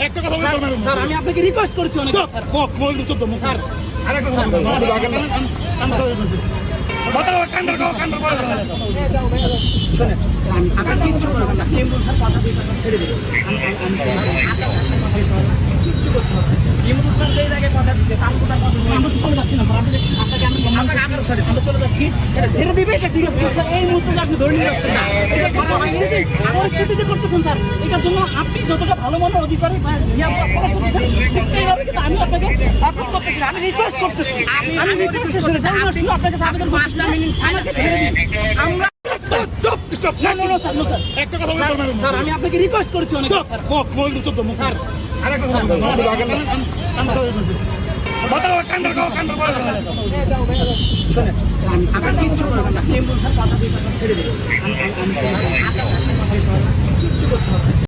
একটা কথা বলতে স্যার, আমি আপনাকে রিকোয়েস্ট করেছি অনেক স্যার। স্যার আরেকটা কথা বলতে শোনেন, আমি কিচ্ছু করবো না। আপনি বলছেন কথা দিয়ে ছেড়ে দেবেন। আমরা তো চলে যাচ্ছি না স্যার, আপনাকে আমরা চলে যাচ্ছি, সেটা ছেড়ে দিবে এটা ঠিক আছে স্যার। এই মুহূর্তে আপনি ধরে নিয়ে যাচ্ছেন না, এটা পরিস্থিতিতে করতেছেন স্যার। এটার জন্য আপনি যতটা ভালো মনের অধিকারী প্রকাশ করতেছেন, এইভাবে কিন্তু আমি আপনাকে অ্যাপ্রোচ করতেছি, আমি রিকোয়েস্ট করতেছি, আমি রিকোয়েস্ট শুনে আপনাকে আবেদন আমাকে ছেড়ে দিন। আমরা একটা কথা বলতে স্যার, আমি আপনাকে রিকোয়েস্ট করেছি অনেক স্যার। স্যার আরেকটা কথা বলতে শোনেন, আমি কিচ্ছু করবো না। আপনি বলছেন কথা দিয়ে ছেড়ে দেবেন।